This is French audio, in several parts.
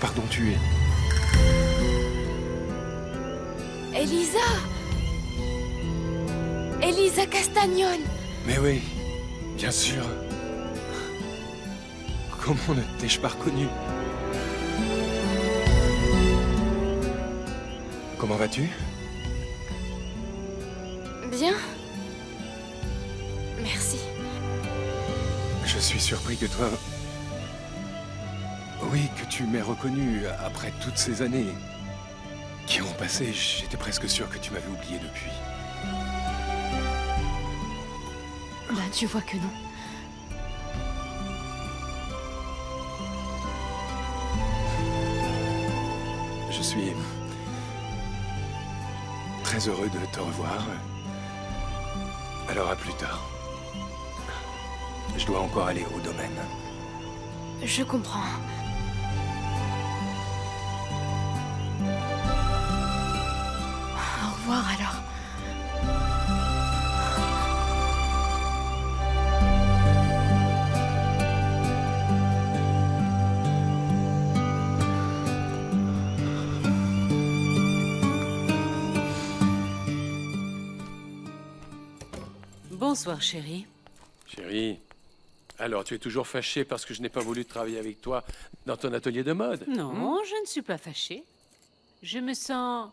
Pardon, tu es... Elisa! Elisa Castagnone! Mais oui, bien sûr. Comment ne t'ai-je pas reconnu? Comment vas-tu? Bien. Merci. Je suis surpris que toi... Oui, que tu m'aies reconnu après toutes ces années qui ont passé. J'étais presque sûr que tu m'avais oublié depuis. Ben, tu vois que non. Je suis très heureux de te revoir. Alors à plus tard. Je dois encore aller au domaine. Je comprends. Au revoir alors. Bonsoir, chérie. Chérie, alors tu es toujours fâchée parce que je n'ai pas voulu travailler avec toi dans ton atelier de mode? Non, je ne suis pas fâchée. Je me sens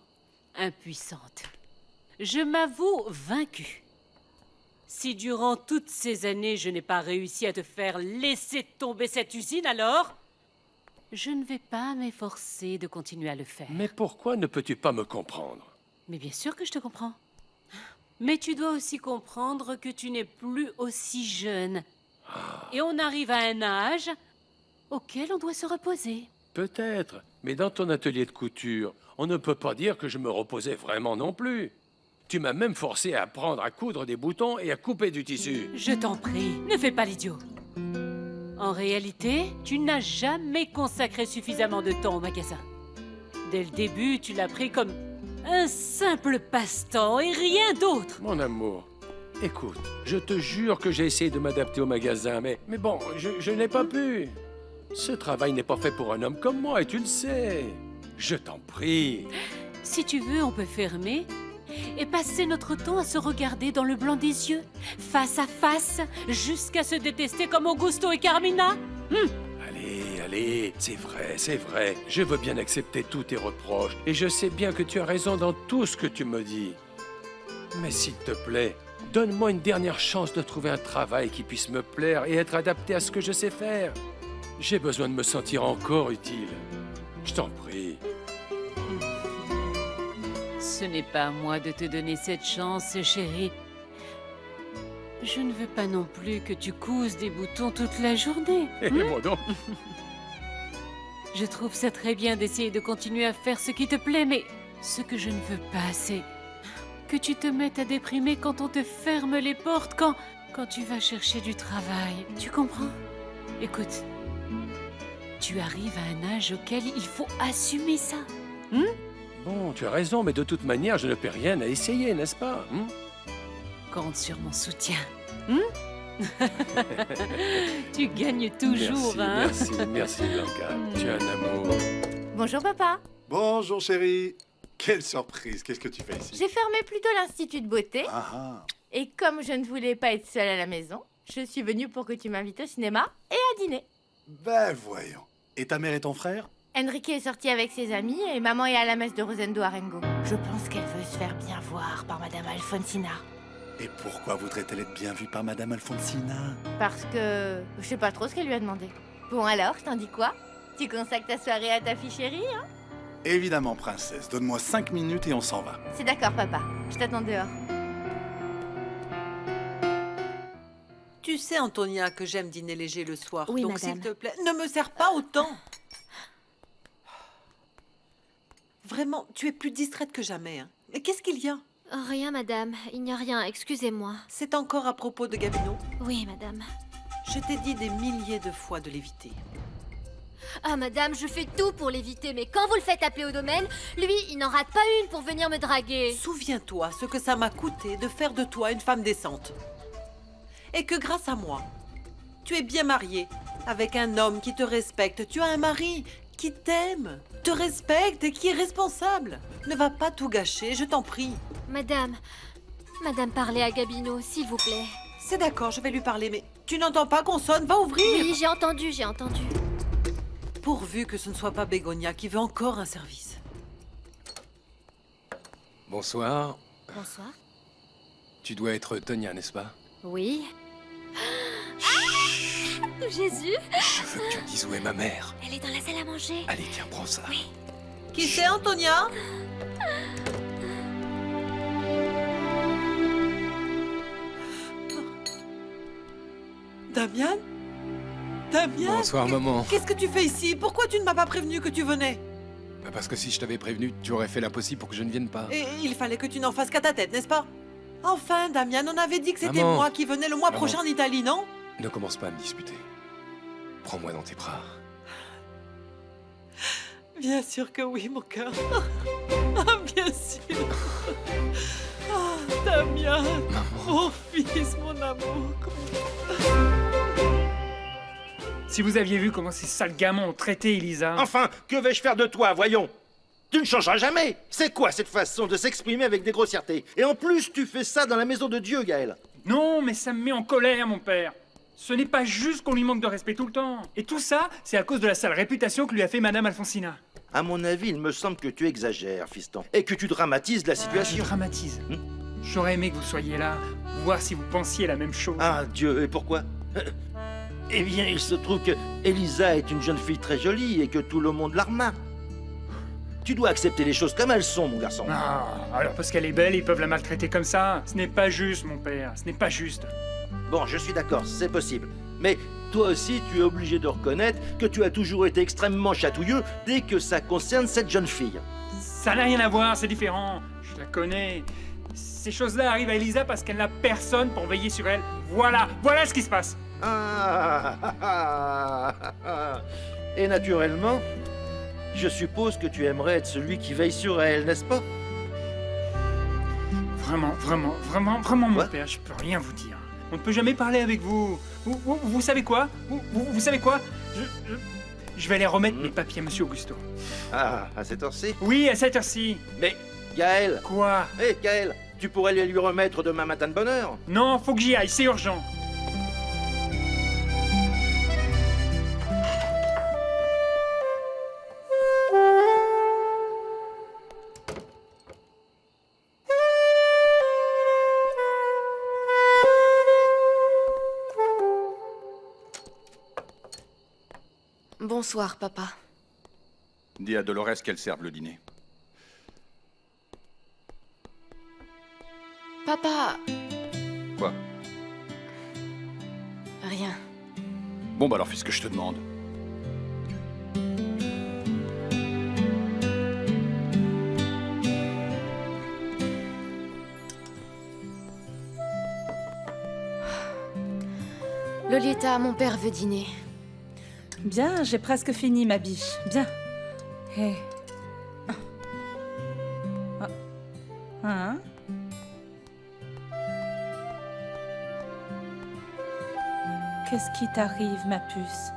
impuissante. Je m'avoue vaincue. Si durant toutes ces années, je n'ai pas réussi à te faire laisser tomber cette usine, alors je ne vais pas m'efforcer de continuer à le faire. Mais pourquoi ne peux-tu pas me comprendre? Mais bien sûr que je te comprends. Mais tu dois aussi comprendre que tu n'es plus aussi jeune. Et on arrive à un âge auquel on doit se reposer. Peut-être, mais dans ton atelier de couture, on ne peut pas dire que je me reposais vraiment non plus. Tu m'as même forcé à apprendre à coudre des boutons et à couper du tissu. Je t'en prie, ne fais pas l'idiot. En réalité, tu n'as jamais consacré suffisamment de temps au magasin. Dès le début, tu l'as pris comme un simple passe-temps et rien d'autre. Mon amour, écoute, je te jure que j'ai essayé de m'adapter au magasin, mais bon, je n'ai pas pu. Ce travail n'est pas fait pour un homme comme moi, et tu le sais. Je t'en prie. Si tu veux, on peut fermer et passer notre temps à se regarder dans le blanc des yeux, face à face, jusqu'à se détester comme Augusto et Carmina. Allez, c'est vrai. Je veux bien accepter tous tes reproches, et je sais bien que tu as raison dans tout ce que tu me dis. Mais s'il te plaît, donne-moi une dernière chance de trouver un travail qui puisse me plaire et être adapté à ce que je sais faire. J'ai besoin de me sentir encore utile. Je t'en prie. Ce n'est pas à moi de te donner cette chance, chérie. Je ne veux pas non plus que tu couses des boutons toute la journée. Bon donc. Je trouve ça très bien d'essayer de continuer à faire ce qui te plaît, mais ce que je ne veux pas, c'est que tu te mettes à déprimer quand on te ferme les portes, quand tu vas chercher du travail. Tu comprends? Écoute, tu arrives à un âge auquel il faut assumer ça. Bon, tu as raison, mais de toute manière, je ne peux rien à essayer, n'est-ce pas? Compte sur mon soutien. Tu gagnes toujours, Merci, Blanca. Tu es un amour. Bonjour papa. Bonjour chérie. Quelle surprise, qu'est-ce que tu fais ici? J'ai fermé plutôt l'institut de beauté. Ah Et comme je ne voulais pas être seule à la maison, je suis venue pour que tu m'invites au cinéma et à dîner. ben voyons. Et ta mère et ton frère? Enrique est sorti avec ses amis et maman est à la messe de Rosendo Arengo. Je pense qu'elle veut se faire bien voir par Madame Alfonsina. Et pourquoi voudrait-elle être bien vue par Madame Alfonsina? Parce que je sais pas trop ce qu'elle lui a demandé. Bon alors, je t'en dis quoi? Tu consacres ta soirée à ta fille chérie, hein? Évidemment, princesse. Donne-moi 5 minutes et on s'en va. C'est d'accord papa, je t'attends dehors. Tu sais, Antonia, que j'aime dîner léger le soir. Oui, donc, madame. s'il te plaît, ne me sers pas autant. Vraiment, tu es plus distraite que jamais. Hein. Mais qu'est-ce qu'il y a? Rien, madame. Il n'y a rien, excusez-moi. C'est encore à propos de Gabino. Oui, madame. Je t'ai dit des milliers de fois de l'éviter. Ah, madame, je fais tout pour l'éviter, mais quand vous le faites appeler au domaine, lui, il n'en rate pas une pour venir me draguer. Souviens-toi ce que ça m'a coûté de faire de toi une femme décente. Et que grâce à moi, tu es bien mariée, avec un homme qui te respecte. Tu as un mari qui t'aime, te respecte et qui est responsable. Ne va pas tout gâcher, je t'en prie. Madame, parlez à Gabino, s'il vous plaît. C'est d'accord, je vais lui parler, mais tu n'entends pas qu'on sonne? Va ouvrir! Oui, j'ai entendu. Pourvu que ce ne soit pas Bégonia qui veut encore un service. Bonsoir. Bonsoir. Tu dois être Tonia, n'est-ce pas? Oui. Jésus, Je veux que tu me dises où est ma mère. elle est dans la salle à manger. Allez, tiens, prends ça. Qui c'est, Antonia? Damian? Damian? Bonsoir, maman. Qu'est-ce que tu fais ici? Pourquoi tu ne m'as pas prévenu que tu venais? Bah, parce que si je t'avais prévenu, tu aurais fait l'impossible pour que je ne vienne pas. Et il fallait que tu n'en fasses qu'à ta tête, n'est-ce pas? Enfin, Damian, on avait dit que c'était Maman. moi qui venais le mois Maman. prochain en Italie, non? Ne commence pas à me disputer. Prends-moi dans tes bras. Bien sûr que oui, mon cœur. Ah, bien sûr. Ah, Damian, mon fils, mon amour. Si vous aviez vu comment ces sales gamins ont traité Elisa... Enfin, que vais-je faire de toi, voyons? Tu ne changeras jamais. C'est quoi cette façon de s'exprimer avec des grossièretés? Et en plus, tu fais ça dans la maison de Dieu, Gaël. Non, mais ça me met en colère, mon père. Ce n'est pas juste qu'on lui manque de respect tout le temps. Et tout ça, c'est à cause de la sale réputation que lui a fait Madame Alfonsina. À mon avis, il me semble que tu exagères, fiston. Et que tu dramatises la Je situation. dramatise. J'aurais aimé que vous soyez là, voir si vous pensiez la même chose. Ah, Dieu, et pourquoi? Eh bien, il se trouve que Elisa est une jeune fille très jolie et que tout le monde la remarque. Tu dois accepter les choses comme elles sont, mon garçon. Ah, alors parce qu'elle est belle, ils peuvent la maltraiter comme ça. Ce n'est pas juste, mon père, ce n'est pas juste. Bon, je suis d'accord, c'est possible. Mais toi aussi, tu es obligé de reconnaître que tu as toujours été extrêmement chatouilleux dès que ça concerne cette jeune fille. Ça n'a rien à voir, c'est différent. Je la connais. Ces choses-là arrivent à Elisa parce qu'elle n'a personne pour veiller sur elle. Voilà ce qui se passe. Et naturellement, je suppose que tu aimerais être celui qui veille sur elle, n'est-ce pas? Vraiment, mon Quoi? père, je peux rien vous dire. On ne peut jamais parler avec vous. Vous savez quoi? Vous savez quoi? Je vais aller remettre mes papiers à Monsieur Augusto. Ah, à cette heure-ci? Oui, à cette heure-ci. Mais, Gaël, Quoi? hé, Gaël, tu pourrais lui remettre demain matin de bonne heure? Non, faut que j'y aille, c'est urgent. Bonsoir, papa. Dis à Dolores qu'elle serve le dîner. Papa, Quoi? rien. Bon, bah alors fais ce que je te demande. Lolita, mon père veut dîner. Bien, j'ai presque fini ma biche. Bien. Hé. Hein? Qu'est-ce qui t'arrive, ma puce?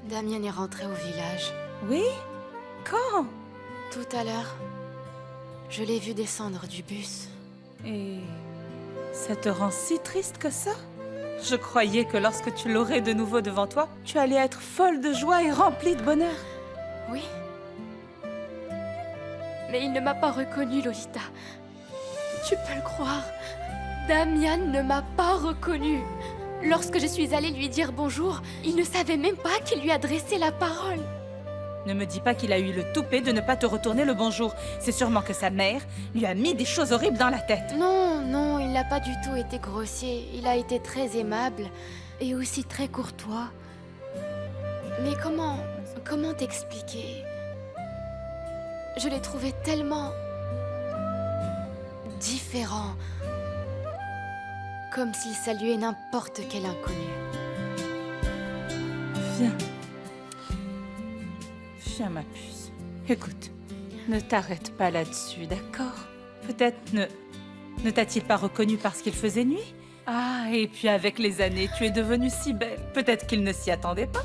Damien est rentré au village. Oui? Quand? Tout à l'heure, je l'ai vu descendre du bus. Et ça te rend si triste que ça? Je croyais que lorsque tu l'aurais de nouveau devant toi, tu allais être folle de joie et remplie de bonheur. Oui. Mais il ne m'a pas reconnue, Lolita. Tu peux le croire. Damian ne m'a pas reconnue. Lorsque je suis allée lui dire bonjour, il ne savait même pas qu'il lui adressait la parole. Ne me dis pas qu'il a eu le toupet de ne pas te retourner le bonjour. C'est sûrement que sa mère lui a mis des choses horribles dans la tête. Non, il n'a pas du tout été grossier. Il a été très aimable et aussi très courtois. Mais comment t'expliquer? Je l'ai trouvé tellement différent. Comme s'il saluait n'importe quel inconnu. Viens. Viens, ma puce. Écoute, ne t'arrête pas là-dessus, d'accord? Peut-être ne t'a-t-il pas reconnu parce qu'il faisait nuit? Ah, et puis avec les années, tu es devenue si belle. Peut-être qu'il ne s'y attendait pas.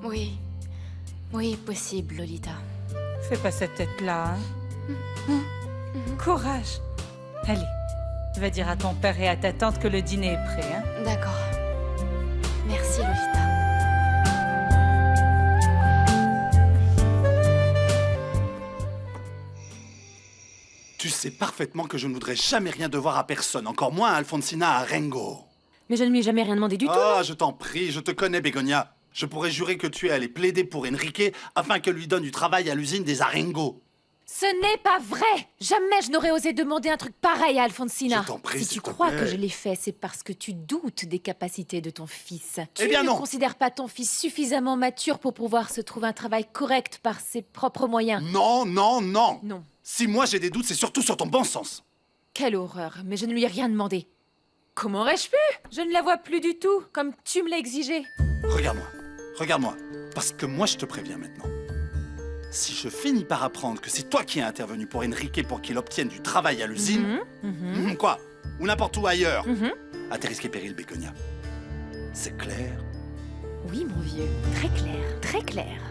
Oui, Oui, possible, Lolita. Fais pas cette tête-là, hein. Courage. Allez, va dire à ton père et à ta tante que le dîner est prêt, hein. D'accord. Merci, Lolita. Tu sais parfaitement que je ne voudrais jamais rien devoir à personne, encore moins à Alfonsina Arengo. Mais je ne lui ai jamais rien demandé du tout. Ah, je t'en prie, je te connais, Begonia. Je pourrais jurer que tu es allé plaider pour Enrique afin qu'elle lui donne du travail à l'usine des Arengo. Ce n'est pas vrai! Jamais je n'aurais osé demander un truc pareil à Alfonsina. Je t'en prie, Si s'il tu te crois plaît. que je l'ai fait, c'est parce que tu doutes des capacités de ton fils. Tu Eh bien ne non. considères pas ton fils suffisamment mature pour pouvoir se trouver un travail correct par ses propres moyens. Non, non, non. Non. Si moi j'ai des doutes, c'est surtout sur ton bon sens. Quelle horreur, mais je ne lui ai rien demandé. Comment aurais-je pu? Je ne la vois plus du tout, comme tu me l'as exigé. Regarde-moi, regarde-moi. Parce que moi, je te préviens maintenant. Si je finis par apprendre que c'est toi qui es intervenu pour Enrique pour qu'il obtienne du travail à l'usine... Quoi? Ou n'importe où ailleurs. À tes risques et périls, Begonia. C'est clair? Oui, mon vieux, très clair, très clair.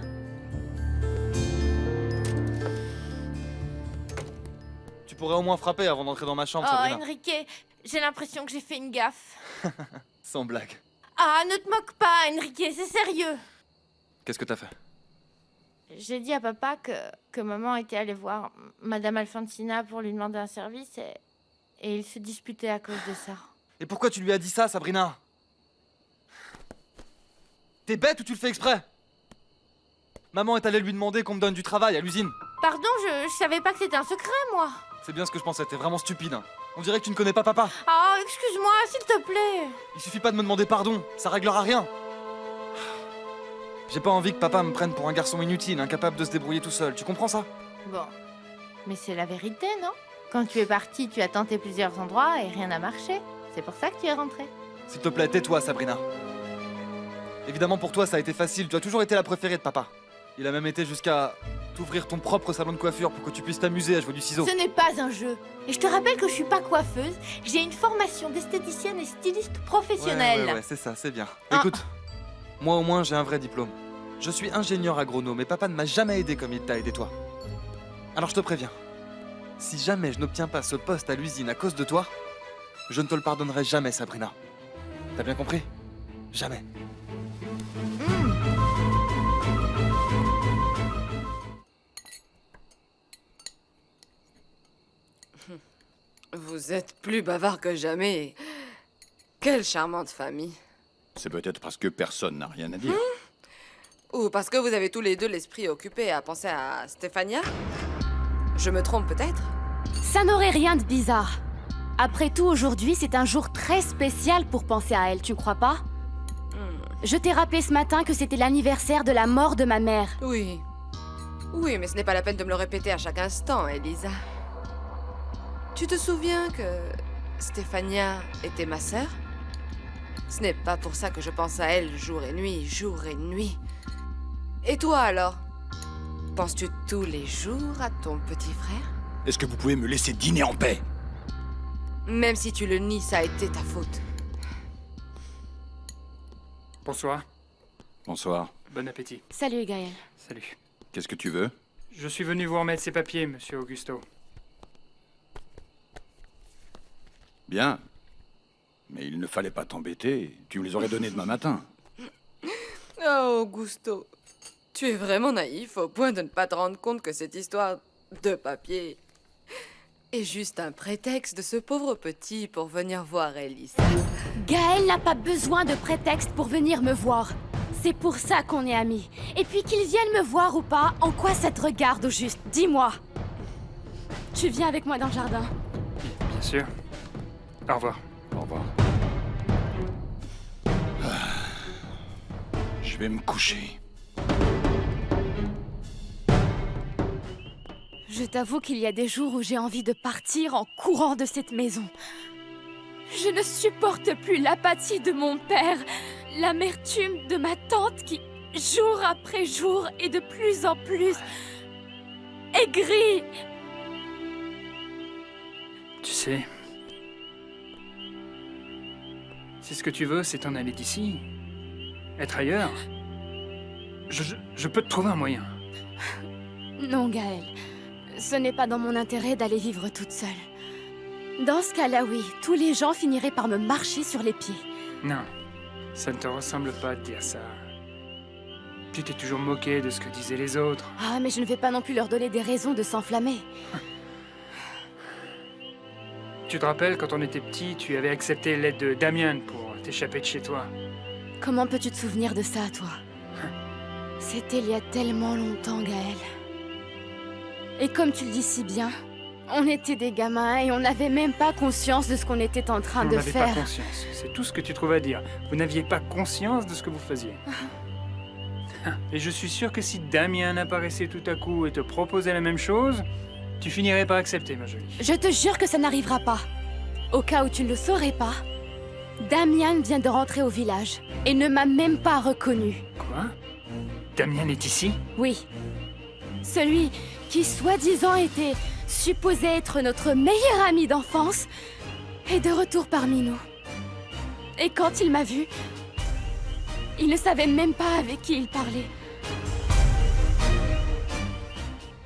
Tu pourrais au moins frapper avant d'entrer dans ma chambre, Oh, Sabrina. Enrique, j'ai l'impression que j'ai fait une gaffe. Sans blague. Ah, ne te moque pas, Enrique, c'est sérieux. Qu'est-ce que t'as fait? J'ai dit à papa que maman était allée voir Madame Alfonsina pour lui demander un service et ils se disputaient à cause de ça. Et pourquoi tu lui as dit ça, Sabrina? T'es bête ou tu le fais exprès? Maman est allée lui demander qu'on me donne du travail à l'usine. Pardon, je savais pas que c'était un secret, moi. C'est bien ce que je pensais, t'es vraiment stupide. Hein. On dirait que tu ne connais pas papa. Ah, excuse-moi, s'il te plaît. Il suffit pas de me demander pardon, ça réglera rien. J'ai pas envie que papa me prenne pour un garçon inutile, incapable de se débrouiller tout seul, tu comprends ça? Bon, mais c'est la vérité, non? Quand tu es parti, tu as tenté plusieurs endroits et rien n'a marché. C'est pour ça que tu es rentré. S'il te plaît, tais-toi, Sabrina. Évidemment, pour toi, ça a été facile, tu as toujours été la préférée de papa. Il a même été jusqu'à t'ouvrir ton propre salon de coiffure pour que tu puisses t'amuser à jouer du ciseau. Ce n'est pas un jeu. Et je te rappelle que je suis pas coiffeuse. J'ai une formation d'esthéticienne et styliste professionnelle. Ouais, c'est ça, c'est bien. Ah. Écoute, moi au moins j'ai un vrai diplôme. Je suis ingénieur agronome et papa ne m'a jamais aidé comme il t'a aidé toi. Alors je te préviens, si jamais je n'obtiens pas ce poste à l'usine à cause de toi, je ne te le pardonnerai jamais, Sabrina. T'as bien compris? Jamais. Vous êtes plus bavard que jamais. Quelle charmante famille. C'est peut-être parce que personne n'a rien à dire. Ou parce que vous avez tous les deux l'esprit occupé à penser à Stéphania? Je me trompe peut-être? Ça n'aurait rien de bizarre. Après tout, aujourd'hui, c'est un jour très spécial pour penser à elle, tu crois pas? Je t'ai rappelé ce matin que c'était l'anniversaire de la mort de ma mère. Oui. Oui, mais ce n'est pas la peine de me le répéter à chaque instant, Elisa. Tu te souviens que Stéphania était ma sœur? Ce n'est pas pour ça que je pense à elle jour et nuit, jour et nuit. Et toi alors? Penses-tu tous les jours à ton petit frère? Est-ce que vous pouvez me laisser dîner en paix? Même si tu le nies, ça a été ta faute. Bonsoir. Bonsoir. Bon appétit. Salut, Gaël. Salut. Qu'est-ce que tu veux? Je suis venu vous remettre ces papiers, monsieur Augusto. Bien. Mais il ne fallait pas t'embêter. Tu me les aurais donnés demain matin. Oh, Augusto. Tu es vraiment naïf au point de ne pas te rendre compte que cette histoire de papier est juste un prétexte de ce pauvre petit pour venir voir Elisa. Gaël n'a pas besoin de prétexte pour venir me voir. C'est pour ça qu'on est amis. Et puis qu'il vienne me voir ou pas, en quoi ça te regarde au juste? Dis-moi. Tu viens avec moi dans le jardin. Bien sûr. Au revoir. Au revoir. Je vais me coucher. Je t'avoue qu'il y a des jours où j'ai envie de partir en courant de cette maison. Je ne supporte plus l'apathie de mon père, l'amertume de ma tante qui, jour après jour, est de plus en plus aigrie. Tu sais, si ce que tu veux, c'est t'en aller d'ici, être ailleurs, je peux te trouver un moyen. Non, Gaël. Ce n'est pas dans mon intérêt d'aller vivre toute seule. Dans ce cas-là, oui, tous les gens finiraient par me marcher sur les pieds. Non, ça ne te ressemble pas de dire ça. Tu t'es toujours moqué de ce que disaient les autres. Ah, mais je ne vais pas non plus leur donner des raisons de s'enflammer. Tu te rappelles, quand on était petit, tu avais accepté l'aide de Damien pour t'échapper de chez toi. Comment peux-tu te souvenir de ça, toi? C'était il y a tellement longtemps, Gaël. Et comme tu le dis si bien, on était des gamins et on n'avait même pas conscience de ce qu'on était en train On de n'avait faire. pas conscience, c'est tout ce que tu trouves à dire. Vous n'aviez pas conscience de ce que vous faisiez. Et je suis sûr que si Damien apparaissait tout à coup et te proposait la même chose, tu finirais par accepter, ma jolie. Je te jure que ça n'arrivera pas. Au cas où tu ne le saurais pas, Damien vient de rentrer au village et ne m'a même pas reconnu. Quoi? Damien est ici? Oui. Celui qui, soi-disant, était supposé être notre meilleur ami d'enfance est de retour parmi nous. Et quand il m'a vu, il ne savait même pas avec qui il parlait.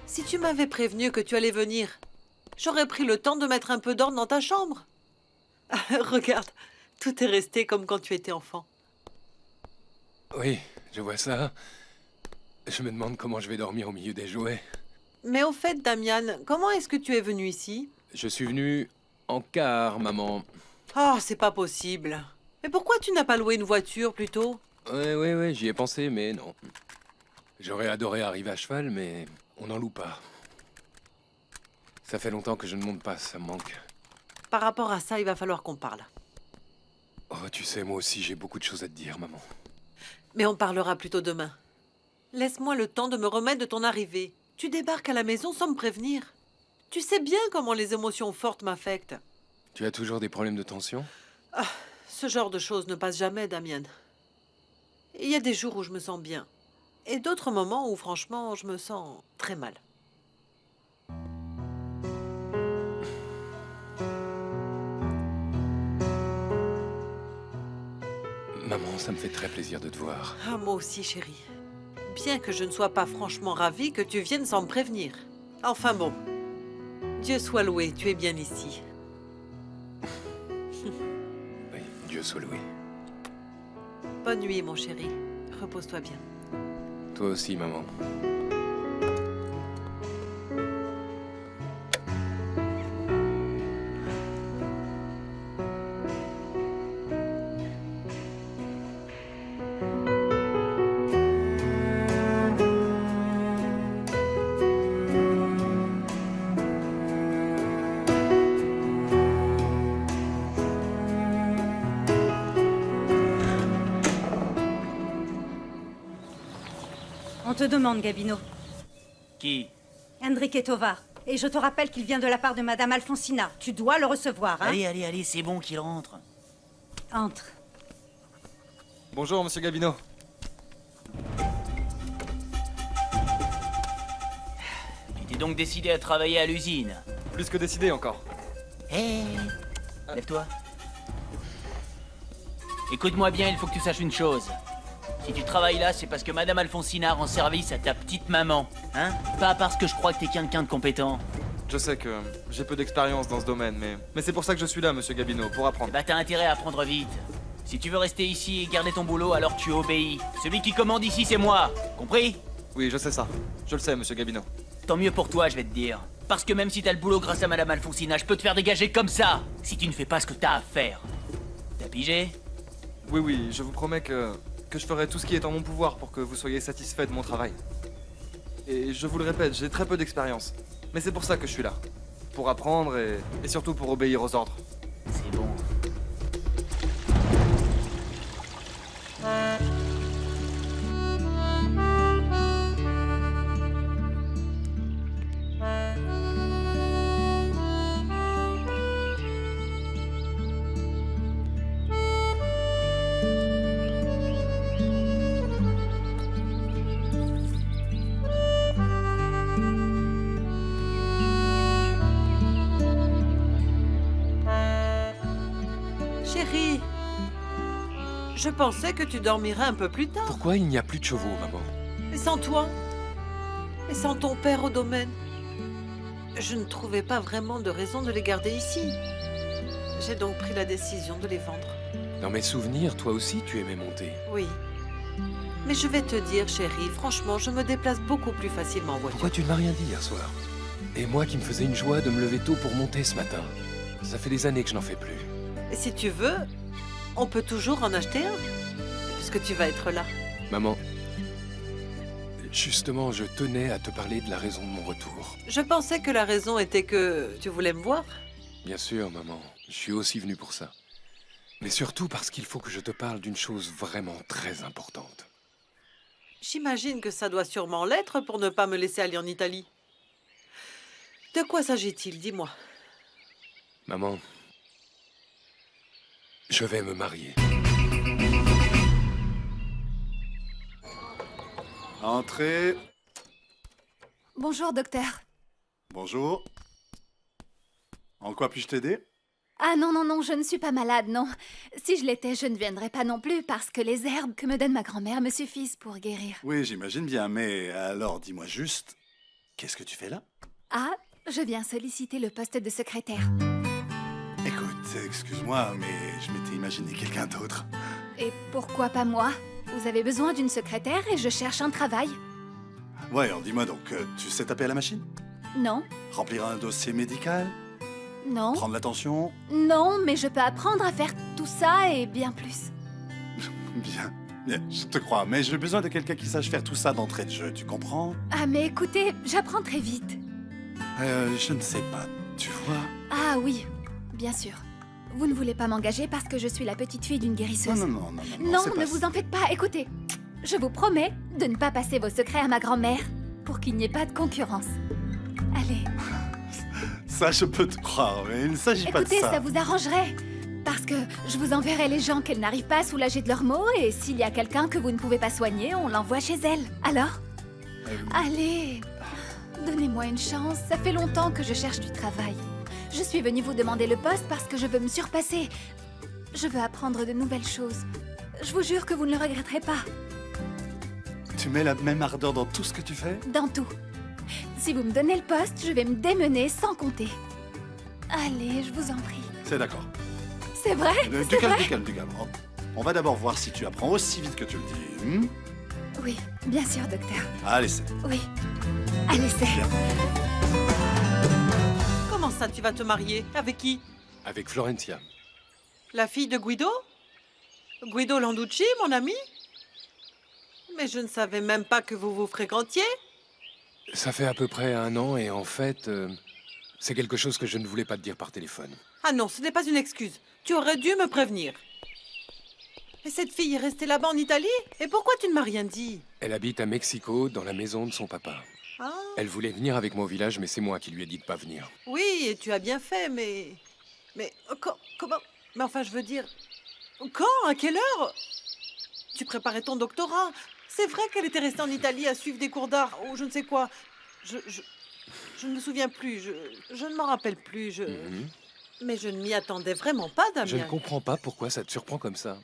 Si tu m'avais prévenu que tu allais venir, j'aurais pris le temps de mettre un peu d'ordre dans ta chambre. Regarde, tout est resté comme quand tu étais enfant. Oui, je vois ça. Je me demande comment je vais dormir au milieu des jouets. Mais au fait, Damian, comment est-ce que tu es venu ici? Je suis venu en car, maman. Oh, c'est pas possible. Mais pourquoi tu n'as pas loué une voiture plutôt? Ouais, j'y ai pensé, mais non. J'aurais adoré arriver à cheval, mais on n'en loue pas. Ça fait longtemps que je ne monte pas, ça me manque. Par rapport à ça, il va falloir qu'on parle. Oh, tu sais, moi aussi, j'ai beaucoup de choses à te dire, maman. Mais on parlera plutôt demain. Laisse-moi le temps de me remettre de ton arrivée. Tu débarques à la maison sans me prévenir. Tu sais bien comment les émotions fortes m'affectent. Tu as toujours des problèmes de tension? Ah, ce genre de choses ne passe jamais, Damien. Il y a des jours où je me sens bien. Et d'autres moments où, franchement, je me sens très mal. Maman, ça me fait très plaisir de te voir. Ah, moi aussi, chérie. Bien que je ne sois pas franchement ravie que tu viennes sans me prévenir. Enfin bon. Dieu soit loué, tu es bien ici. Oui, Dieu soit loué. Bonne nuit, mon chéri. Repose-toi bien. Toi aussi, maman. On te demande, Gabino. Qui? Enrique Tovar. Et je te rappelle qu'il vient de la part de Madame Alfonsina. Tu dois le recevoir, hein? Allez, c'est bon qu'il rentre. Entre. Bonjour, monsieur Gabino. Tu t'es donc décidé à travailler à l'usine? Plus que décidé encore. Hé, lève-toi. Écoute-moi bien, il faut que tu saches une chose. Si tu travailles là, c'est parce que Madame Alfonsina rend service à ta petite maman, hein? Pas parce que je crois que t'es quelqu'un de compétent. Je sais que j'ai peu d'expérience dans ce domaine, mais c'est pour ça que je suis là, monsieur Gabino, pour apprendre. Bah t'as intérêt à apprendre vite. Si tu veux rester ici et garder ton boulot, alors tu obéis. Celui qui commande ici, c'est moi. Compris? Oui, je sais ça. Je le sais, monsieur Gabino. Tant mieux pour toi, je vais te dire. Parce que même si t'as le boulot grâce à Madame Alfonsina, je peux te faire dégager comme ça, si tu ne fais pas ce que t'as à faire. T'as pigé? Oui, je vous promets que je ferai tout ce qui est en mon pouvoir pour que vous soyez satisfait de mon travail. Et je vous le répète, j'ai très peu d'expérience. Mais c'est pour ça que je suis là. Pour apprendre et surtout pour obéir aux ordres. C'est bon. Chérie, je pensais que tu dormirais un peu plus tard. Pourquoi il n'y a plus de chevaux, maman? Et sans toi, et sans ton père au domaine, je ne trouvais pas vraiment de raison de les garder ici. J'ai donc pris la décision de les vendre. Dans mes souvenirs, toi aussi, tu aimais monter. Oui. Mais je vais te dire, chérie, franchement, je me déplace beaucoup plus facilement en voiture. Pourquoi tu ne m'as rien dit hier soir? Et moi qui me faisais une joie de me lever tôt pour monter ce matin. Ça fait des années que je n'en fais plus. Et si tu veux, on peut toujours en acheter un, puisque tu vas être là. Maman, justement, je tenais à te parler de la raison de mon retour. Je pensais que la raison était que tu voulais me voir. Bien sûr, maman, je suis aussi venu pour ça. Mais surtout parce qu'il faut que je te parle d'une chose vraiment très importante. J'imagine que ça doit sûrement l'être pour ne pas me laisser aller en Italie. De quoi s'agit-il, dis-moi? Maman, je vais me marier. Entrez. Bonjour, docteur. Bonjour. En quoi puis-je t'aider? Ah non, non, non, je ne suis pas malade, non. Si je l'étais, je ne viendrais pas non plus parce que les herbes que me donne ma grand-mère me suffisent pour guérir. Oui, j'imagine bien, mais alors dis-moi juste, qu'est-ce que tu fais là? Ah, je viens solliciter le poste de secrétaire. Écoute, excuse-moi, mais je m'étais imaginé quelqu'un d'autre. Et pourquoi pas moi? Vous avez besoin d'une secrétaire et je cherche un travail. Ouais, alors dis-moi donc, tu sais taper à la machine? Non, Remplir un dossier médical? non, Prendre l'attention? non, mais je peux apprendre à faire tout ça et bien plus. Bien, bien, je te crois, mais j'ai besoin de quelqu'un qui sache faire tout ça d'entrée de jeu, tu comprends? Ah mais écoutez, j'apprends très vite. Je ne sais pas, tu vois? Ah oui, bien sûr. Vous ne voulez pas m'engager parce que je suis la petite fille d'une guérisseuse. Non, non, non, non, non. Non, c'est ne pas vous en faites pas, écoutez. Je vous promets de ne pas passer vos secrets à ma grand-mère pour qu'il n'y ait pas de concurrence. Allez, ça, je peux te croire, mais il ne s'agit pas de écoutez, ça. ça vous arrangerait. Parce que je vous enverrai les gens qu'elle n'arrive pas à soulager de leurs maux et s'il y a quelqu'un que vous ne pouvez pas soigner, on l'envoie chez elle. Alors Allez, donnez-moi une chance, ça fait longtemps que je cherche du travail. Je suis venue vous demander le poste parce que je veux me surpasser. Je veux apprendre de nouvelles choses. Je vous jure que vous ne le regretterez pas. Tu mets la même ardeur dans tout ce que tu fais? Dans tout. Si vous me donnez le poste, je vais me démener sans compter. Allez, je vous en prie. C'est d'accord. C'est vrai? Du calme, du calme, du calme. On va d'abord voir si tu apprends aussi vite que tu le dis. Oui, bien sûr, docteur. Allez, c'est... Oui. Allez, c'est... Comment ça, tu vas te marier? Avec qui? Avec Florencia. La fille de Guido? Guido Landucci, mon ami? Mais je ne savais même pas que vous vous fréquentiez. Ça fait à peu près 1 an et en fait, c'est quelque chose que je ne voulais pas te dire par téléphone. Ah non, ce n'est pas une excuse. Tu aurais dû me prévenir. Et cette fille est restée là-bas en Italie? Et pourquoi tu ne m'as rien dit? Elle habite à Mexico, dans la maison de son papa. Ah, Elle voulait venir avec moi au village, mais c'est moi qui lui ai dit de pas venir. oui, et tu as bien fait, mais... Mais comment... Mais enfin, je veux dire... Quand? À quelle heure? Tu préparais ton doctorat. C'est vrai qu'elle était restée en Italie à suivre des cours d'art, ou je ne sais quoi. Je ne me souviens plus, je ne m'en rappelle plus, Mais je ne m'y attendais vraiment pas, Damien. Je ne comprends pas pourquoi ça te surprend comme ça.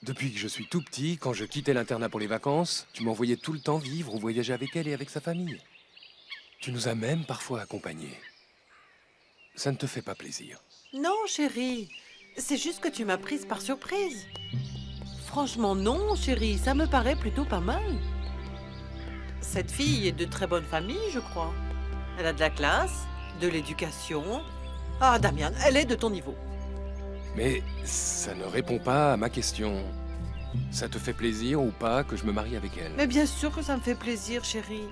Depuis que je suis tout petit, quand je quittais l'internat pour les vacances, tu m'envoyais tout le temps vivre ou voyager avec elle et avec sa famille. Tu nous as même parfois accompagnés. Ça ne te fait pas plaisir? Non, chérie. C'est juste que tu m'as prise par surprise. Franchement, non, chérie. Ça me paraît plutôt pas mal. Cette fille est de très bonne famille, je crois. Elle a de la classe, de l'éducation. Ah, Damien, elle est de ton niveau. Mais ça ne répond pas à ma question. Ça te fait plaisir ou pas que je me marie avec elle? Mais bien sûr que ça me fait plaisir, chérie.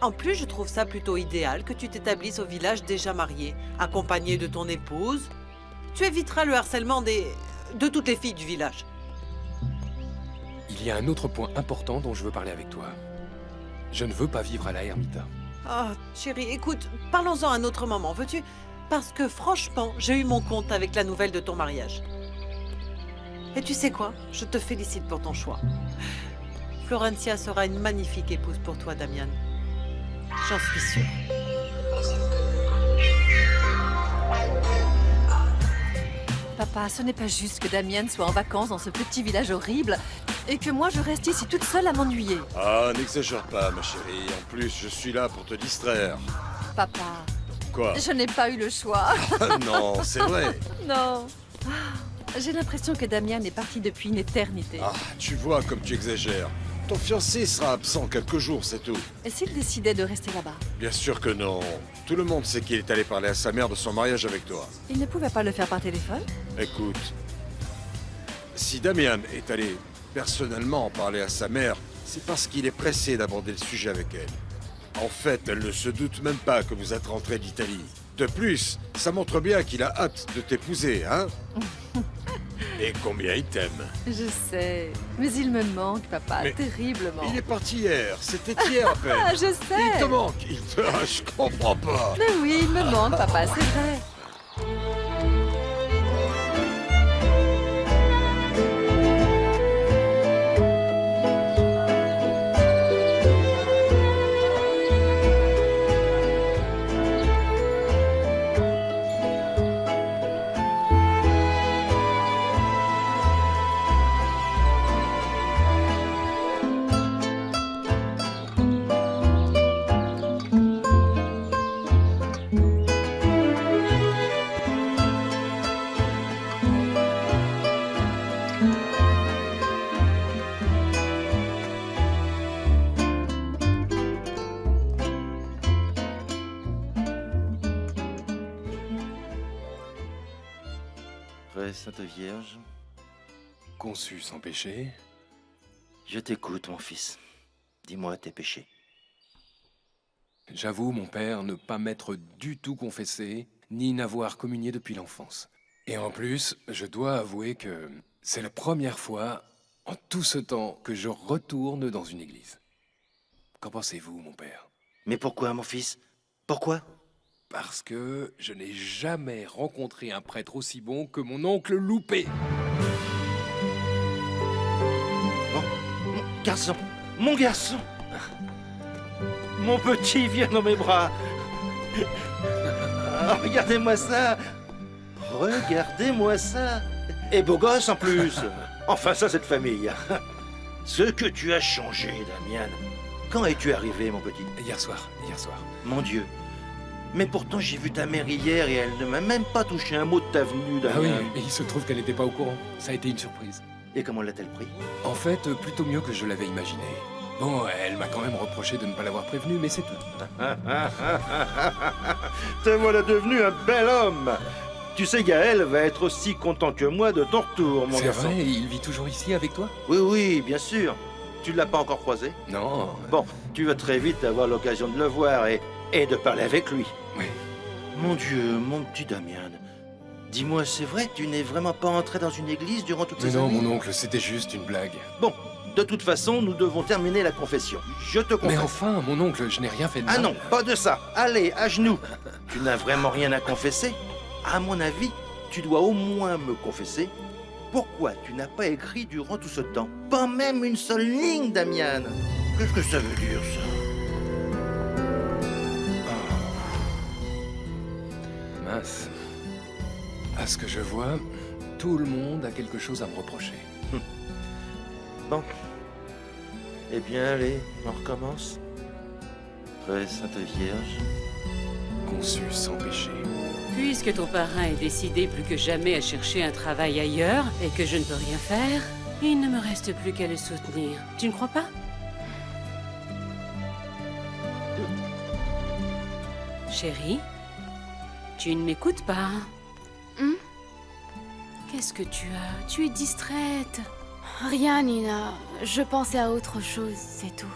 En plus, je trouve ça plutôt idéal que tu t'établisses au village déjà marié, accompagné de ton épouse. Tu éviteras le harcèlement de toutes les filles du village. Il y a un autre point important dont je veux parler avec toi. Je ne veux pas vivre à la ermita. Ah, chérie, écoute, parlons-en un autre moment, veux-tu? Parce que franchement, j'ai eu mon compte avec la nouvelle de ton mariage. Et tu sais quoi? Je te félicite pour ton choix. Florencia sera une magnifique épouse pour toi, Damien. J'en suis sûre. Papa, ce n'est pas juste que Damien soit en vacances dans ce petit village horrible. Et que moi, je reste ici toute seule à m'ennuyer. Ah, n'exagère pas, ma chérie. En plus, je suis là pour te distraire. Papa, Quoi? je n'ai pas eu le choix. Non, c'est vrai. Non. J'ai l'impression que Damien est parti depuis une éternité. Ah, tu vois comme tu exagères. Ton fiancé sera absent quelques jours, c'est tout. Et s'il décidait de rester là-bas? Bien sûr que non. Tout le monde sait qu'il est allé parler à sa mère de son mariage avec toi. Il ne pouvait pas le faire par téléphone? Écoute, si Damian est allé personnellement en parler à sa mère, c'est parce qu'il est pressé d'aborder le sujet avec elle. En fait, elle ne se doute même pas que vous êtes rentré d'Italie. De plus, ça montre bien qu'il a hâte de t'épouser, hein? Et combien il t'aime. Je sais. Mais il me manque, papa, Mais terriblement. Il est parti hier, c'était hier à peine. Ah, je sais. Il te manque, je comprends pas. Mais oui, il me manque, papa, c'est vrai. Très Sainte Vierge, Conçu sans péché, je t'écoute, mon fils. Dis-moi tes péchés. j'avoue, mon père, ne pas m'être du tout confessé, ni n'avoir communié depuis l'enfance. Et en plus, je dois avouer que c'est la première fois en tout ce temps que je retourne dans une église. Qu'en pensez-vous, mon père? Mais pourquoi, mon fils? Pourquoi? Parce que je n'ai jamais rencontré un prêtre aussi bon que mon oncle Loupé. Garçon, mon garçon, mon petit, viens dans mes bras. Ah, regardez-moi ça. Regardez-moi ça. Et beau gosse en plus. Enfin, ça, cette famille. Ce que tu as changé, Damian. Quand es-tu arrivé, mon petit? Hier soir. Mon Dieu. Mais pourtant, j'ai vu ta mère hier et elle ne m'a même pas touché un mot de ta venue, Damien. Ah oui, et il se trouve qu'elle n'était pas au courant. Ça a été une surprise. Et comment l'a-t-elle pris? En fait, plutôt mieux que je l'avais imaginé. Bon, elle m'a quand même reproché de ne pas l'avoir prévenu, mais c'est tout. Te voilà devenu un bel homme. Tu sais, Gaël va être aussi content que moi de ton retour, mon C'est garçon. vrai, il vit toujours ici avec toi? Oui, oui, bien sûr. Tu ne l'as pas encore croisé? Non. Bon, tu vas très vite avoir l'occasion de le voir et de parler avec lui. Oui. Mon Dieu, mon petit Damian. Dis-moi, c'est vrai, tu n'es vraiment pas entré dans une église durant toutes Mais ces non, années? mon oncle, c'était juste une blague. Bon, de toute façon, nous devons terminer la confession. Je te confesse. Mais enfin, mon oncle, je n'ai rien fait de mal. Ah non, pas de ça. Allez, à genoux. Tu n'as vraiment rien à confesser? À mon avis, tu dois au moins me confesser. Pourquoi tu n'as pas écrit durant tout ce temps? Pas même une seule ligne, Damian. Qu'est-ce que ça veut dire, ça? Mince. À ce que je vois, tout le monde a quelque chose à me reprocher. Bon. Eh bien, allez, on recommence. Très Sainte Vierge. Conçu sans péché. Puisque ton parrain est décidé plus que jamais à chercher un travail ailleurs et que je ne peux rien faire, il ne me reste plus qu'à le soutenir. Tu ne crois pas? Chérie, tu ne m'écoutes pas. Hmm? Qu'est-ce que tu as? Tu es distraite. Rien, Nina. Je pensais à autre chose, c'est tout.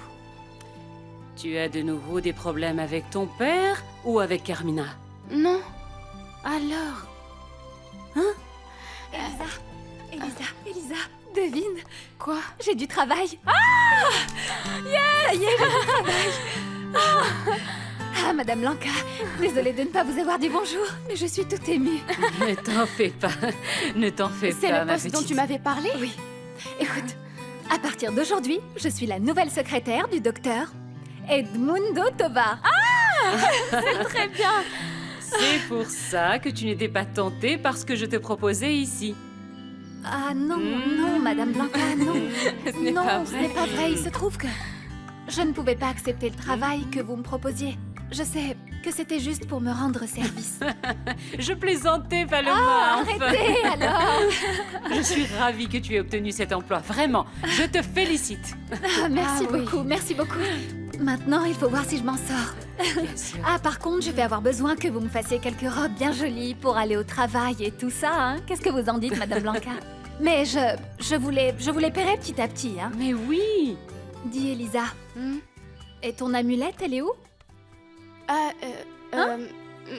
Tu as de nouveau des problèmes avec ton père ou avec Carmina? Non. Alors? Elisa, devine. Quoi? J'ai du travail. Ah! Yes! Ça y est, j'ai du travail. Ah, Madame Lanka, désolée de ne pas vous avoir dit bonjour, mais je suis toute émue. Ne t'en fais pas. Ne t'en fais pas, C'est le ma poste dont petite. tu m'avais parlé? Oui. Écoute, à partir d'aujourd'hui, je suis la nouvelle secrétaire du docteur Edmundo Tovar. Ah! C'est très bien. C'est pour ça que tu n'étais pas tentée par ce que je te proposais ici. Ah non, non, Madame Blanca, non. Ce n'est non, pas ce vrai. n'est pas vrai. Il se trouve que je ne pouvais pas accepter le travail que vous me proposiez. Je sais que c'était juste pour me rendre service. Je plaisantais, Paloma. Ah, enfin. arrêtez alors. Je suis ravie que tu aies obtenu cet emploi. Vraiment, je te félicite. Ah, merci Ah oui. beaucoup, merci beaucoup. Maintenant, il faut voir si je m'en sors. Bien sûr. Ah, par contre, je vais avoir besoin que vous me fassiez quelques robes bien jolies pour aller au travail et tout ça, hein. Qu'est-ce que vous en dites, Madame Blanca? Mais je vous les paierai petit à petit, hein. Mais oui. Dis, Elisa. Et ton amulette, elle est où?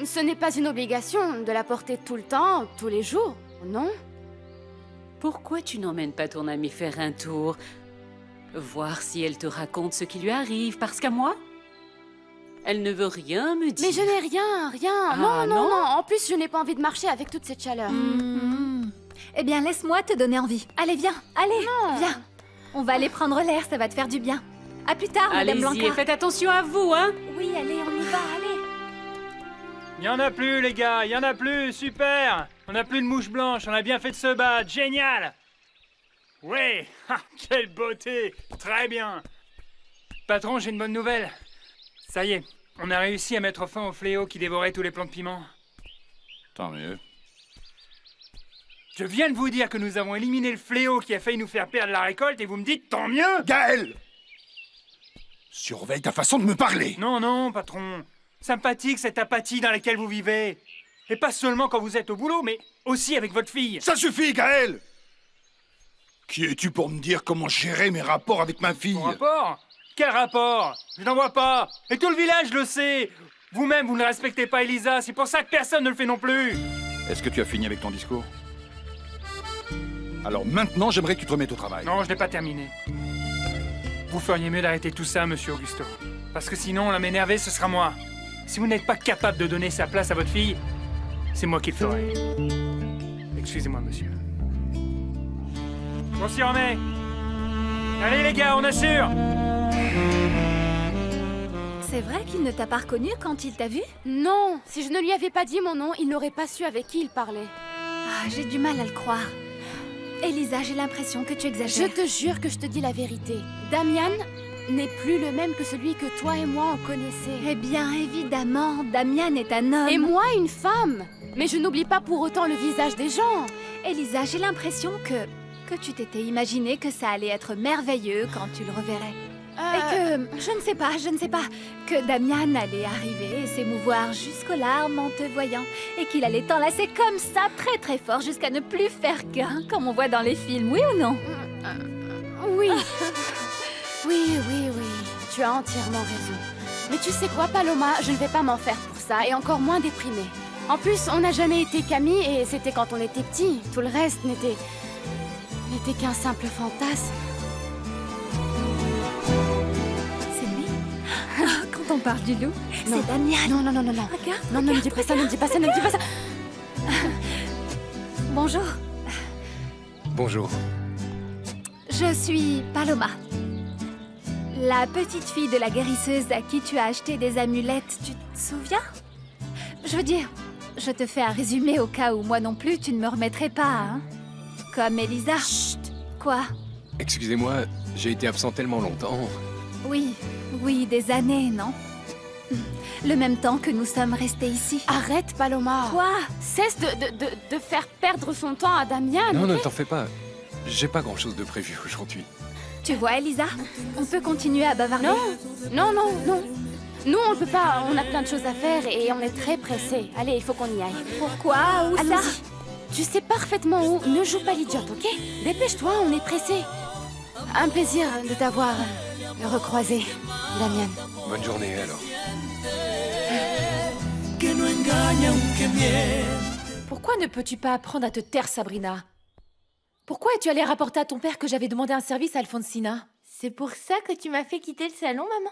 Ce n'est pas une obligation de la porter tout le temps, tous les jours, non? Pourquoi tu n'emmènes pas ton amie faire un tour? Voir si elle te raconte ce qui lui arrive, parce qu'à moi, elle ne veut rien me dire. Mais je n'ai rien. Ah, non, non, non non. En plus, je n'ai pas envie de marcher avec toute cette chaleur. Eh bien, laisse-moi te donner envie. Allez, viens, allez, Non. viens. On va aller prendre l'air, ça va te faire du bien. À plus tard, Madame Allez-y Blanca. et faites attention à vous, hein. Oui, allez, on y va, allez. Il y en a plus, les gars, il y en a plus, super. On n'a plus de mouches blanches, on a bien fait de se battre, génial. Ouais, ah, quelle beauté, très bien. Patron, j'ai une bonne nouvelle. Ça y est, on a réussi à mettre fin au fléau qui dévorait tous les plants de piment. Tant mieux. Je viens de vous dire que nous avons éliminé le fléau qui a failli nous faire perdre la récolte et vous me dites tant mieux. Gaël! Surveille ta façon de me parler. Non, non, patron. Sympathique cette apathie dans laquelle vous vivez. Et pas seulement quand vous êtes au boulot, mais aussi avec votre fille. Ça suffit, Gaël! Qui es-tu pour me dire comment gérer mes rapports avec ma fille? Mon rapport? Quel rapport? Je n'en vois pas. Et tout le village le sait. Vous-même, vous ne respectez pas Elisa. C'est pour ça que personne ne le fait non plus. Est-ce que tu as fini avec ton discours? Alors maintenant, j'aimerais que tu te remettes au travail. Non, je n'ai pas terminé. Vous feriez mieux d'arrêter tout ça, monsieur Augusto. Parce que sinon, la m'énerver, ce sera moi. Si vous n'êtes pas capable de donner sa place à votre fille, c'est moi qui le ferai. Excusez-moi, monsieur. On s'y remet. Allez, les gars, on assure. C'est vrai qu'il ne t'a pas reconnu quand il t'a vu? Non, si je ne lui avais pas dit mon nom, il n'aurait pas su avec qui il parlait. Ah, j'ai du mal à le croire. Elisa, j'ai l'impression que tu Je exagères. te jure que je te dis la vérité. Damian n'est plus le même que celui que toi et moi on connaissait. Eh bien, évidemment, Damian est un homme. Et moi, une femme. Mais je n'oublie pas pour autant le visage des gens. Elisa, j'ai l'impression que tu t'étais imaginé que ça allait être merveilleux quand tu le reverrais. Et que, je ne sais pas, que Damian allait arriver et s'émouvoir jusqu'aux larmes en te voyant. Et qu'il allait t'enlacer comme ça, très très fort, jusqu'à ne plus faire qu'un, comme on voit dans les films, oui ou non? Oui. Oui. Tu as entièrement raison. Mais tu sais quoi, Paloma, je ne vais pas m'en faire pour ça, et encore moins déprimée. En plus, on n'a jamais été qu'amis, et c'était quand on était petits. Tout le reste n'était qu'un simple fantasme. C'est lui? Quand on parle du loup, Non. c'est Damian. Non. Regarde. Non, ne me dis pas ça, ne me dis pas ça, ne me dis pas ça. Bonjour, Bonjour. je suis Paloma. La petite fille de la guérisseuse à qui tu as acheté des amulettes, tu te souviens? Je veux dire, je te fais un résumé au cas où moi non plus tu ne me remettrais pas, hein? Comme Elisa. Chut. Quoi? Excusez-moi, j'ai été absent tellement longtemps. Oui, des années, non? Le même temps que nous sommes restés ici. Arrête, Paloma. Quoi? Cesse de faire perdre son temps à Damian. Non, ok? ne t'en fais pas. J'ai pas grand-chose de prévu aujourd'hui. Tu vois, Elisa? On peut continuer à bavarder. Non. Nous, on ne peut pas. On a plein de choses à faire et on est très pressés. Allez, il faut qu'on y aille. Pourquoi? Où ça? Allons-y. Tu sais parfaitement où. Ne joue pas l'idiote, ok? Dépêche-toi, on est pressés. Un plaisir de t'avoir recroisé, Damian. Bonne journée alors. Pourquoi ne peux-tu pas apprendre à te taire, Sabrina? Pourquoi es-tu allée rapporter à ton père que j'avais demandé un service à Alfonsina? C'est pour ça que tu m'as fait quitter le salon, maman?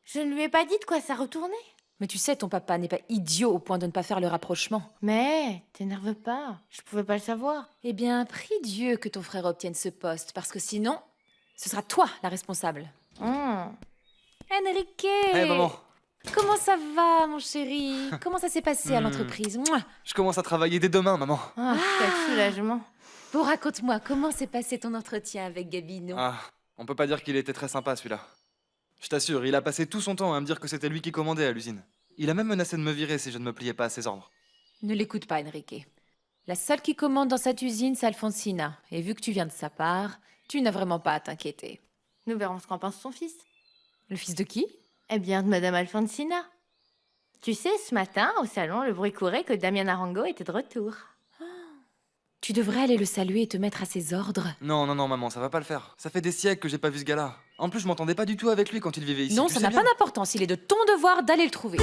Je ne lui ai pas dit de quoi ça retournait. Mais tu sais, ton papa n'est pas idiot au point de ne pas faire le rapprochement. Mais, t'énerve pas, je pouvais pas le savoir. Eh bien, prie Dieu que ton frère obtienne ce poste, parce que sinon, ce sera toi la responsable. Enrique! Hey maman, Comment ça va, mon chéri? Comment ça s'est passé à l'entreprise? Mouah. je commence à travailler dès demain, maman. Ah, quel soulagement. Bon, raconte-moi, comment s'est passé ton entretien avec Gabino? Ah, on peut pas dire qu'il était très sympa celui-là. Je t'assure, il a passé tout son temps à me dire que c'était lui qui commandait à l'usine. Il a même menacé de me virer si je ne me pliais pas à ses ordres. Ne l'écoute pas, Enrique. La seule qui commande dans cette usine, c'est Alfonsina. Et vu que tu viens de sa part, tu n'as vraiment pas à t'inquiéter. Nous verrons ce qu'en pense son fils. Le fils de qui? Eh bien, de Madame Alfonsina. Tu sais, ce matin, au salon, le bruit courait que Damian Arango était de retour. Tu devrais aller le saluer et te mettre à ses ordres. Non, non, non, maman, ça va pas le faire. Ça fait des siècles que j'ai pas vu ce gars-là. En plus, je m'entendais pas du tout avec lui quand il vivait ici. Non, tu ça sais n'a bien. pas d'importance. Il est de ton devoir d'aller le trouver.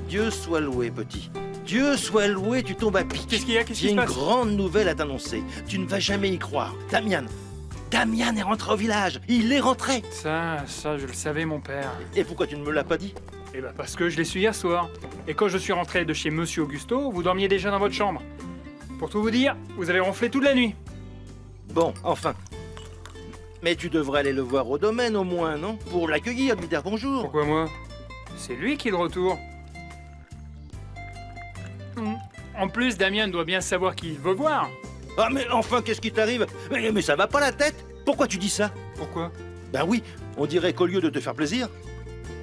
Dieu soit loué, petit. Dieu soit loué, tu tombes à pic. Qu'est-ce qu'il y a? Qu'est-ce qui J'ai se une passe? grande nouvelle à t'annoncer. Tu ne vas jamais y croire. Damian est rentré au village. Il est rentré. Ça, je le savais, mon père. Et pourquoi tu ne me l'as pas dit? Eh ben parce que je l'ai su hier soir. Et quand je suis rentré de chez Monsieur Augusto, vous dormiez déjà dans votre chambre. Pour tout vous dire, vous avez ronflé toute la nuit. Bon, enfin. Mais tu devrais aller le voir au domaine au moins, non? Pour l'accueillir, lui dire bonjour. Pourquoi moi? C'est lui qui est de retour. En plus, Damien doit bien savoir qui il veut voir. Ah mais enfin, qu'est-ce qui t'arrive? Mais ça va pas la tête? Pourquoi tu dis ça? Pourquoi? Ben oui, on dirait qu'au lieu de te faire plaisir,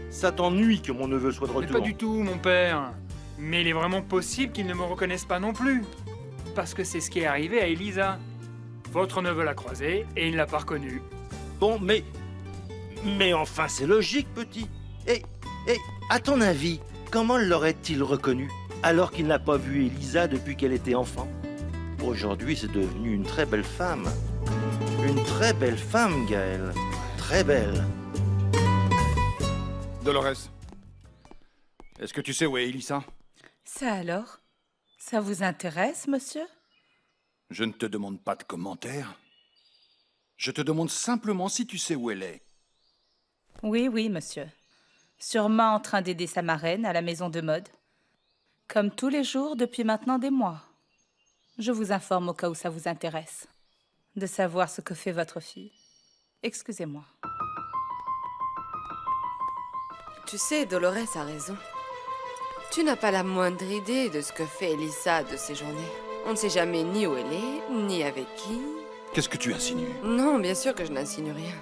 ça t'ennuie que mon neveu soit de Mais retour. pas du tout, mon père. Mais il est vraiment possible qu'il ne me reconnaisse pas non plus. Parce que c'est ce qui est arrivé à Elisa. Votre neveu l'a croisé et il ne l'a pas reconnu. Bon, mais enfin, c'est logique, petit. Et à ton avis, comment l'aurait-il reconnu alors qu'il n'a pas vu Elisa depuis qu'elle était enfant? Aujourd'hui, c'est devenu une très belle femme. Une très belle femme, Gaël. Très belle. Dolores, est-ce que tu sais où est Elisa? Ça alors? Ça vous intéresse, monsieur? Je ne te demande pas de commentaires. Je te demande simplement si tu sais où elle est. Oui, oui, monsieur. Sûrement en train d'aider sa marraine à la maison de mode. Comme tous les jours depuis maintenant des mois. Je vous informe au cas où ça vous intéresse. De savoir ce que fait votre fille. Excusez-moi. Tu sais, Dolores a raison. Tu n'as pas la moindre idée de ce que fait Elisa de ses journées. On ne sait jamais ni où elle est, ni avec qui. Qu'est-ce que tu insinues? Non, bien sûr que je n'insinue rien.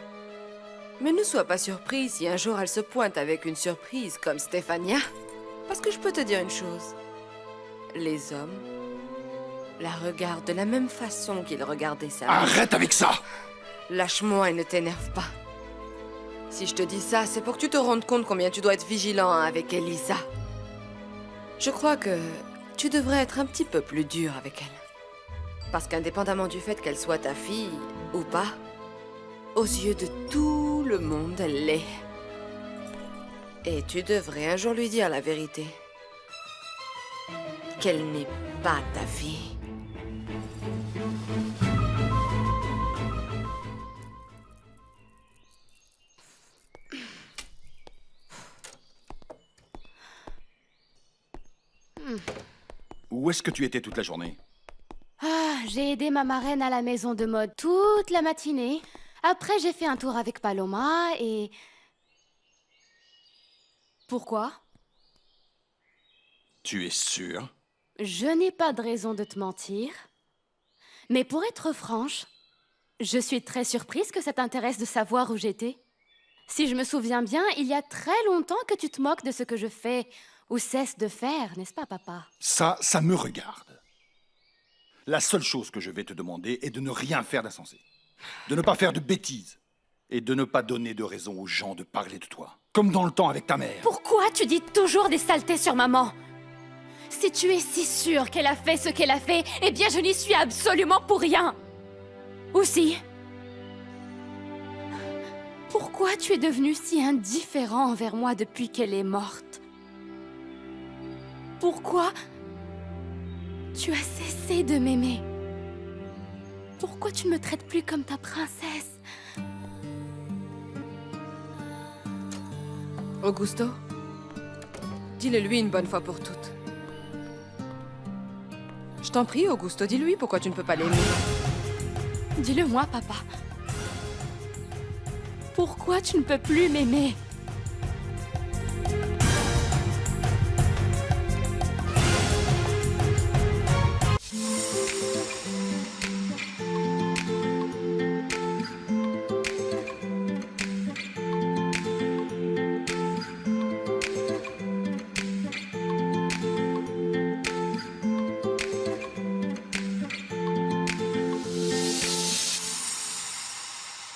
Mais ne sois pas surpris si un jour elle se pointe avec une surprise comme Stéphania. Parce que je peux te dire une chose. Les hommes la regardent de la même façon qu'ils regardaient sa mère. Arrête avec ça! Lâche-moi et ne t'énerve pas. Si je te dis ça, c'est pour que tu te rendes compte combien tu dois être vigilant avec Elisa. Je crois que tu devrais être un petit peu plus dur avec elle. Parce qu'indépendamment du fait qu'elle soit ta fille ou pas, aux yeux de tout le monde, elle l'est. Et tu devrais un jour lui dire la vérité. Qu'elle n'est pas ta fille. Où est-ce que tu étais toute la journée? Ah, j'ai aidé ma marraine à la maison de mode toute la matinée. Après, j'ai fait un tour avec Paloma et... Pourquoi? Tu es sûr? Je n'ai pas de raison de te mentir. Mais pour être franche, je suis très surprise que ça t'intéresse de savoir où j'étais. Si je me souviens bien, il y a très longtemps que tu te moques de ce que je fais ou cesse de faire, n'est-ce pas, papa? Ça me regarde. La seule chose que je vais te demander est de ne rien faire d'insensé. De ne pas faire de bêtises. Et de ne pas donner de raison aux gens de parler de toi. Comme dans le temps avec ta mère. Pourquoi tu dis toujours des saletés sur maman? Si tu es si sûre qu'elle a fait ce qu'elle a fait, eh bien je n'y suis absolument pour rien. Ou si? Pourquoi tu es devenu si indifférent envers moi depuis qu'elle est morte? Pourquoi tu as cessé de m'aimer? Pourquoi tu ne me traites plus comme ta princesse? Augusto, dis-le lui une bonne fois pour toutes. Je t'en prie, Augusto, dis-lui pourquoi tu ne peux pas l'aimer. Dis-le moi, papa. Pourquoi tu ne peux plus m'aimer?